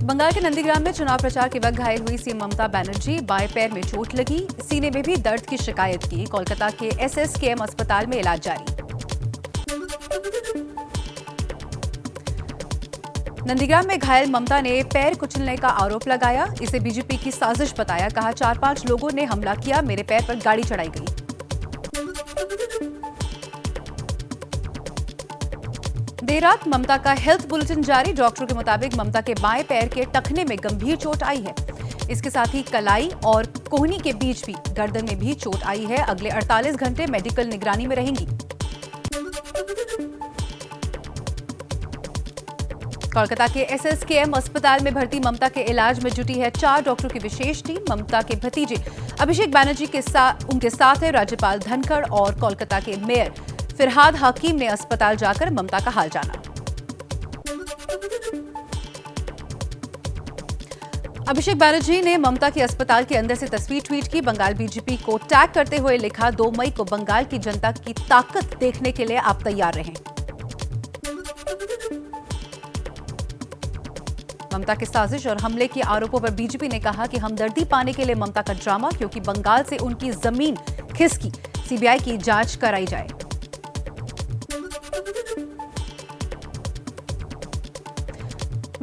बंगाल के नंदीग्राम में चुनाव प्रचार के वक्त घायल हुई सीएम ममता बनर्जी। बाएं पैर में चोट लगी, सीने में भी दर्द की शिकायत की। कोलकाता के एसएसकेएम अस्पताल में इलाज जारी। नंदीग्राम में घायल ममता ने पैर कुचलने का आरोप लगाया। इसे बीजेपी की साजिश बताया। कहा 4-5 लोगों ने हमला किया, मेरे पैर पर गाड़ी चढ़ाई गई। देर रात ममता का हेल्थ बुलेटिन जारी। डॉक्टरों के मुताबिक ममता के बाएं पैर के टखने में गंभीर चोट आई है। इसके साथ ही कलाई और कोहनी के बीच भी गर्दन में भी चोट आई है। अगले 48 घंटे मेडिकल निगरानी में रहेंगी। कोलकाता के एसएसकेएम अस्पताल में भर्ती ममता के इलाज में जुटी है 4 डॉक्टरों की विशेष टीम। ममता के भतीजे अभिषेक बैनर्जी के साथ उनके साथ है राज्यपाल धनखड़ और कोलकाता के मेयर फिरहाद हकीम ने अस्पताल जाकर ममता का हाल जाना। अभिषेक बैनर्जी ने ममता के अस्पताल के अंदर से तस्वीर ट्वीट की। बंगाल बीजेपी को टैग करते हुए लिखा, 2 मई को बंगाल की जनता की ताकत देखने के लिए आप तैयार रहें। ममता के साजिश और हमले के आरोपों पर बीजेपी ने कहा कि हमदर्दी पाने के लिए ममता का ड्रामा, क्योंकि बंगाल से उनकी जमीन खिसकी, सीबीआई की जांच कराई जाए।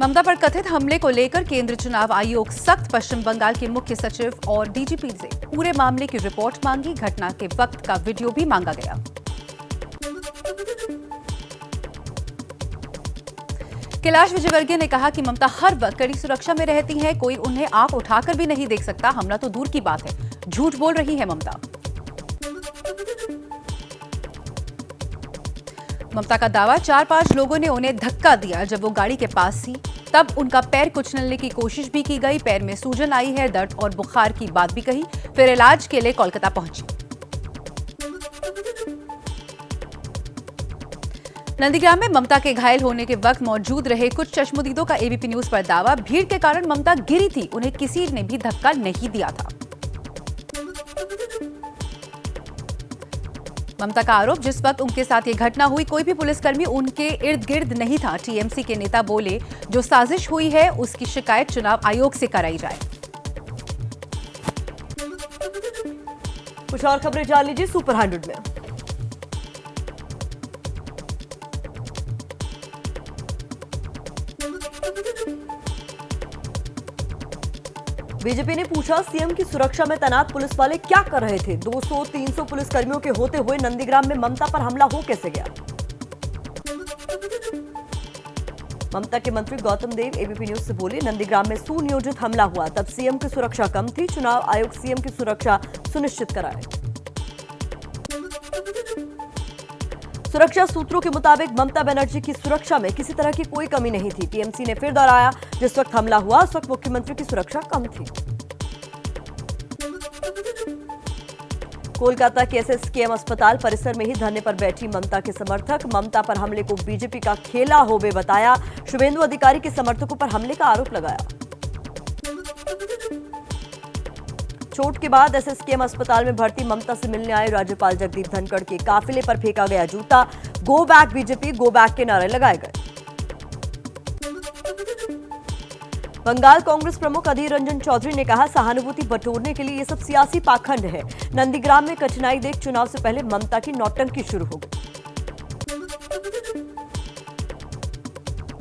ममता पर कथित हमले को लेकर केंद्र चुनाव आयोग सख्त। पश्चिम बंगाल के मुख्य सचिव और डीजीपी से पूरे मामले की रिपोर्ट मांगी। घटना के वक्त का वीडियो भी मांगा गया। कैलाश विजयवर्गीय ने कहा कि ममता हर वक्त कड़ी सुरक्षा में रहती हैं, कोई उन्हें आंख उठाकर भी नहीं देख सकता। हमला तो दूर की बात है, झूठ बोल रही है ममता। ममता का दावा, 4-5 लोगों ने उन्हें धक्का दिया जब वो गाड़ी के पास थी, तब उनका पैर कुचलने की कोशिश भी की गई। पैर में सूजन आई है, दर्द और बुखार की बात भी कही, फिर इलाज के लिए कोलकाता पहुंची। नंदीग्राम में ममता के घायल होने के वक्त मौजूद रहे कुछ चश्मदीदों का एबीपी न्यूज पर दावा, भीड़ के कारण ममता गिरी थी, उन्हें किसी ने भी धक्का नहीं दिया था। ममता का आरोप, जिस वक्त उनके साथ ये घटना हुई कोई भी पुलिसकर्मी उनके इर्द गिर्द नहीं था। टीएमसी के नेता बोले, जो साजिश हुई है उसकी शिकायत चुनाव आयोग से कराई जाए। कुछ और खबरें जान लीजिए सुपर 100 में। बीजेपी ने पूछा, सीएम की सुरक्षा में तैनात पुलिस वाले क्या कर रहे थे? 200-300 पुलिसकर्मियों के होते हुए नंदीग्राम में ममता पर हमला हो कैसे गया? ममता के मंत्री गौतम देव एबीपी न्यूज से बोले, नंदीग्राम में सुनियोजित हमला हुआ, तब सीएम की सुरक्षा कम थी। चुनाव आयोग सीएम की सुरक्षा सुनिश्चित कराए। सुरक्षा सूत्रों के मुताबिक ममता बनर्जी की सुरक्षा में किसी तरह की कोई कमी नहीं थी। टीएमसी ने फिर दोहराया, जिस वक्त हमला हुआ उस वक्त मुख्यमंत्री की सुरक्षा कम थी। कोलकाता के एसएसकेएम अस्पताल परिसर में ही धरने पर बैठी ममता के समर्थक ममता पर हमले को बीजेपी का खेला होबे बताया। शुभेंदु अधिकारी के समर्थकों पर हमले का आरोप लगाया। चोट के बाद एसएसकेएम अस्पताल में भर्ती ममता से मिलने आए राज्यपाल जगदीप धनखड़ के काफिले पर फेंका गया जूता। Go back BJP, go back के नारे लगाए गए। बंगाल कांग्रेस प्रमुख अधीर रंजन चौधरी ने कहा, सहानुभूति बटोरने के लिए ये सब सियासी पाखंड है। नंदीग्राम में कठिनाई देख चुनाव से पहले ममता की नौटंकी शुरू हो गई।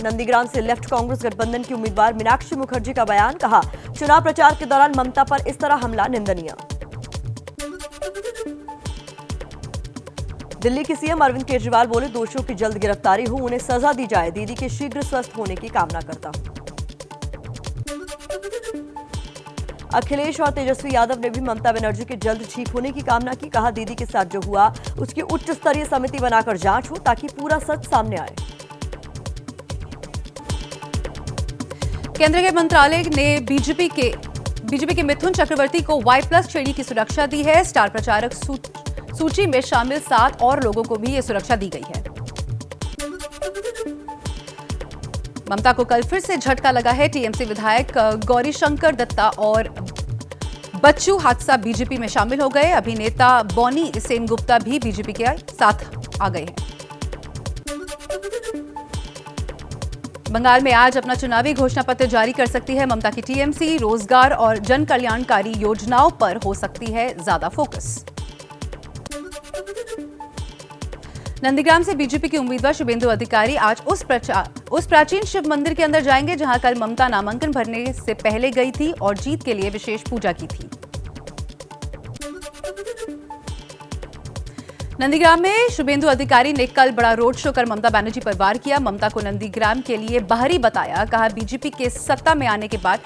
नंदीग्राम से लेफ्ट कांग्रेस गठबंधन की उम्मीदवार मीनाक्षी मुखर्जी का बयान, कहा, चुनाव प्रचार के दौरान ममता पर इस तरह हमला निंदनीय। दिल्ली के सीएम अरविंद केजरीवाल बोले, दोषियों की जल्द गिरफ्तारी हो, उन्हें सजा दी जाए। दीदी के शीघ्र स्वस्थ होने की कामना करता हूं। अखिलेश और तेजस्वी यादव ने भी ममता बनर्जी के जल्द ठीक होने की कामना की। कहा, दीदी के साथ जो हुआ उसकी उच्च स्तरीय समिति बनाकर जांच हो ताकि पूरा सच सामने आए। केंद्र के मंत्रालय ने बीजेपी के मिथुन चक्रवर्ती को Y+ श्रेणी की सुरक्षा दी है। स्टार प्रचारक सूची में शामिल 7 और लोगों को भी ये सुरक्षा दी गई है। ममता को कल फिर से झटका लगा है। टीएमसी विधायक गौरीशंकर दत्ता और बच्चू हादसा बीजेपी में शामिल हो गए। अभिनेता बॉनी सेनगुप्ता भी बीजेपी के साथ आ गए हैं। बंगाल में आज अपना चुनावी घोषणा पत्र जारी कर सकती है ममता की टीएमसी। रोजगार और जन कल्याणकारी योजनाओं पर हो सकती है ज्यादा फोकस। नंदीग्राम से बीजेपी के उम्मीदवार शुभेंदु अधिकारी आज उस प्राचीन शिव मंदिर के अंदर जाएंगे जहां कल ममता नामांकन भरने से पहले गई थी और जीत के लिए विशेष पूजा की थी। नंदीग्राम में शुभेंदु अधिकारी ने कल बड़ा रोड शो कर ममता बनर्जी पर वार किया। ममता को नंदीग्राम के लिए बाहरी बताया। कहा बीजेपी के सत्ता में आने के बाद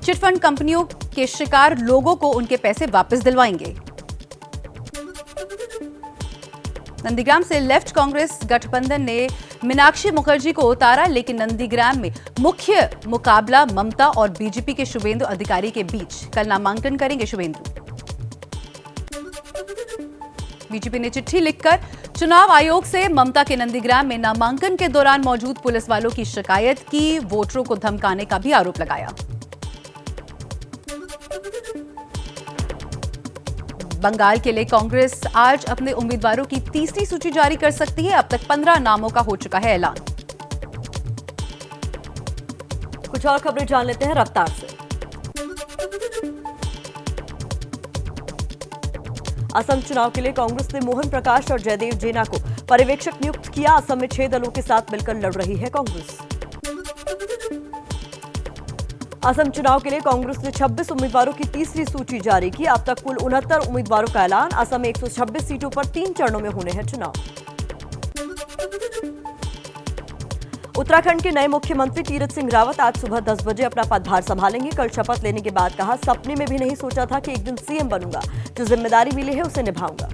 चिटफंड कंपनियों के शिकार लोगों को उनके पैसे वापस दिलवाएंगे। नंदीग्राम से लेफ्ट कांग्रेस गठबंधन ने मीनाक्षी मुखर्जी को उतारा, लेकिन नंदीग्राम में मुख्य मुकाबला ममता और बीजेपी के शुभेंदु अधिकारी के बीच। कल नामांकन करेंगे शुभेंदु। बीजेपी ने चिट्ठी लिखकर चुनाव आयोग से ममता के नंदीग्राम में नामांकन के दौरान मौजूद पुलिस वालों की शिकायत की। वोटरों को धमकाने का भी आरोप लगाया। बंगाल के लिए कांग्रेस आज अपने उम्मीदवारों की तीसरी सूची जारी कर सकती है। अब तक 15 नामों का हो चुका है ऐलान। कुछ और खबरें जान लेते हैं रफ्तार से। असम चुनाव के लिए कांग्रेस ने मोहन प्रकाश और जयदेव जेना को पर्यवेक्षक नियुक्त किया। असम में 6 दलों के साथ मिलकर लड़ रही है कांग्रेस। असम चुनाव के लिए कांग्रेस ने 26 उम्मीदवारों की तीसरी सूची जारी की। अब तक कुल 69 उम्मीदवारों का ऐलान। असम में 126 सीटों पर 3 चरणों में होने हैं चुनाव। उत्तराखंड के नए मुख्यमंत्री तीरथ सिंह रावत आज सुबह 10 बजे अपना पदभार संभालेंगे। कल शपथ लेने के बाद कहा, सपने में भी नहीं सोचा था कि एक दिन सीएम बनूंगा। जो जिम्मेदारी मिली है उसे निभाऊंगा।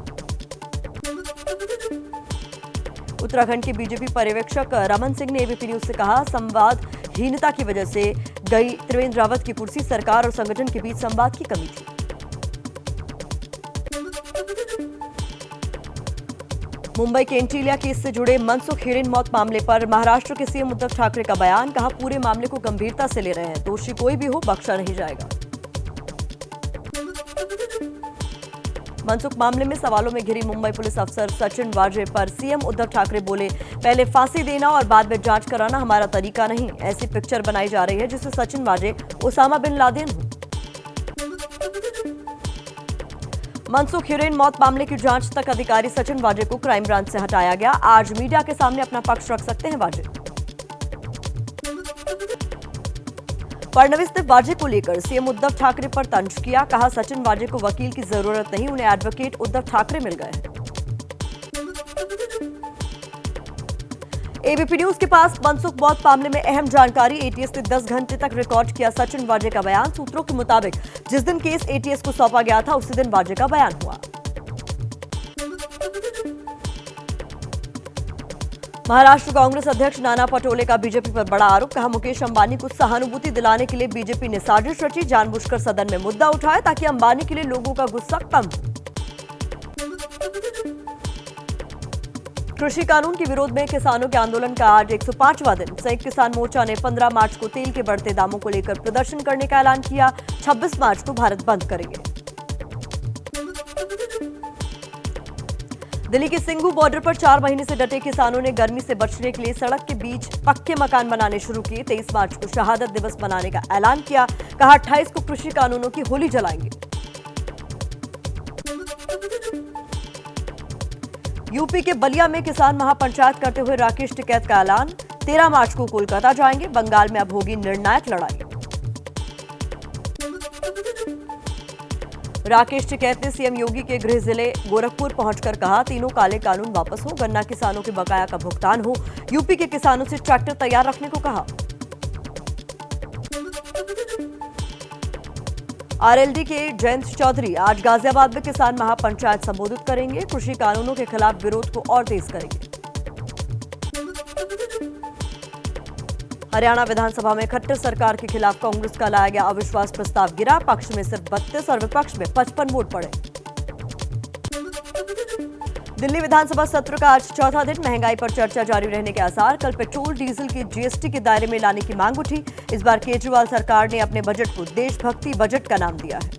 उत्तराखंड के बीजेपी पर्यवेक्षक रमन सिंह ने एबीपी न्यूज से कहा, संवादहीनता की वजह से गई त्रिवेंद्र रावत की कुर्सी। सरकार और संगठन के बीच संवाद की कमी थी। मुंबई के एंटीलिया केस से जुड़े मनसुख हिरेन मौत मामले पर महाराष्ट्र के सीएम उद्धव ठाकरे का बयान। कहा, पूरे मामले को गंभीरता से ले रहे हैं। दोषी कोई भी हो, बख्शा नहीं जाएगा। मनसुख मामले में सवालों में घिरी मुंबई पुलिस अफसर सचिन वाजे पर सीएम उद्धव ठाकरे बोले, पहले फांसी देना और बाद में जांच कराना हमारा तरीका नहीं। ऐसी पिक्चर बनाई जा रही है जिससे सचिन वाजे ओसामा बिन लादेन हो। मनसुख हिरेन मौत मामले की जांच तक अधिकारी सचिन वाजे को क्राइम ब्रांच से हटाया गया। आज मीडिया के सामने अपना पक्ष रख सकते हैं वाजे। फडणवीस ने वाजे को लेकर सीएम उद्धव ठाकरे पर तंज किया। कहा, सचिन वाजे को वकील की जरूरत नहीं, उन्हें एडवोकेट उद्धव ठाकरे मिल गए हैं। एबीपी न्यूज के पास मनसुख मौत मामले में अहम जानकारी। एटीएस ने 10 घंटे तक रिकॉर्ड किया सचिन वाजे का बयान। सूत्रों के मुताबिक जिस दिन केस एटीएस को सौंपा गया था उसी दिन वाजे का बयान हुआ। महाराष्ट्र कांग्रेस अध्यक्ष नाना पटोले का बीजेपी पर बड़ा आरोप। कहा, मुकेश अंबानी को सहानुभूति दिलाने के लिए बीजेपी ने साजिश रची। जानबूझकर सदन में मुद्दा उठाया ताकि अंबानी के लिए लोगों का गुस्सा कम हो। कृषि कानून के विरोध में किसानों के आंदोलन का आज 105वां दिन। संयुक्त किसान मोर्चा ने 15 मार्च को तेल के बढ़ते दामों को लेकर प्रदर्शन करने का ऐलान किया। 26 मार्च को भारत बंद करेंगे। दिल्ली के सिंघू बॉर्डर पर 4 महीने से डटे किसानों ने गर्मी से बचने के लिए सड़क के बीच पक्के मकान बनाने शुरू किए। 23 मार्च को शहादत दिवस मनाने का ऐलान किया। कहा, 28 को कृषि कानूनों की होली जलाएंगे। यूपी के बलिया में किसान महापंचायत करते हुए राकेश टिकैत का ऐलान। 13 मार्च को कोलकाता जाएंगे। बंगाल में अब होगी निर्णायक लड़ाई। राकेश टिकैत ने सीएम योगी के गृह जिले गोरखपुर पहुंचकर कहा, तीनों काले कानून वापस हो, गन्ना किसानों के बकाया का भुगतान हो। यूपी के किसानों से ट्रैक्टर तैयार रखने को कहा। आरएलडी के जयंत चौधरी आज गाजियाबाद में किसान महापंचायत संबोधित करेंगे। कृषि कानूनों के खिलाफ विरोध को और तेज करेंगे। हरियाणा विधानसभा में खट्टर सरकार के खिलाफ कांग्रेस का लाया गया अविश्वास प्रस्ताव गिरा। पक्ष में सिर्फ 32 और विपक्ष में 55 वोट पड़े। दिल्ली विधानसभा सत्र का आज चौथा दिन। महंगाई पर चर्चा जारी रहने के आसार। कल पेट्रोल डीजल की जीएसटी के दायरे में लाने की मांग उठी। इस बार केजरीवाल सरकार ने अपने बजट को देशभक्ति बजट का नाम दिया है।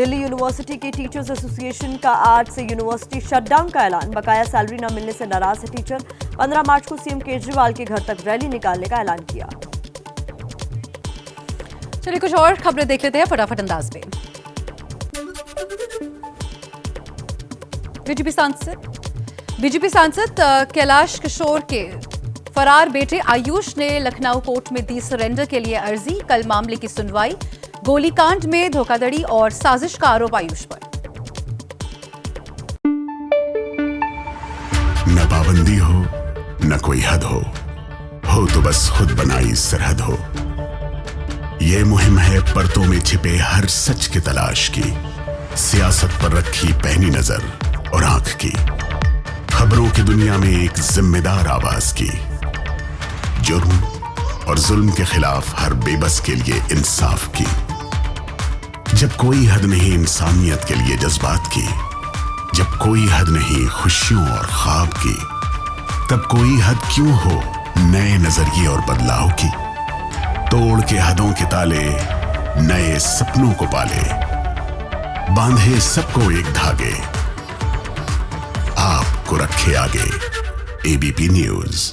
दिल्ली यूनिवर्सिटी के टीचर्स एसोसिएशन का आज से यूनिवर्सिटी शटडाउन का ऐलान। बकाया सैलरी न मिलने से नाराज है टीचर। 15 मार्च को सीएम केजरीवाल के घर तक रैली निकालने का ऐलान किया। चलिए कुछ और खबरें देख लेते हैं फटाफट अंदाज में। बीजेपी सांसद कैलाश किशोर के फरार बेटे आयुष ने लखनऊ कोर्ट में दी सरेंडर के लिए अर्जी। कल मामले की सुनवाई। गोलीकांड में धोखाधड़ी और साजिश का आरोप आयुष पर। न पाबंदी हो न कोई हद हो तो बस खुद बनाई सरहद हो। ये मुहिम है परतों में छिपे हर सच की तलाश की, सियासत पर रखी पैनी नजर और आंख की, खबरों की दुनिया में एक जिम्मेदार आवाज की, जुर्म और जुल्म के खिलाफ हर बेबस के लिए इंसाफ की। जब कोई हद नहीं इंसानियत के लिए जज्बात की, जब कोई हद नहीं खुशियों और ख्वाब की, तब कोई हद क्यों हो नए नजरिए और बदलाव की। तोड़ के हदों के ताले नए सपनों को पाले, बांधे सबको एक धागे, आपको रखे आगे। ABP news.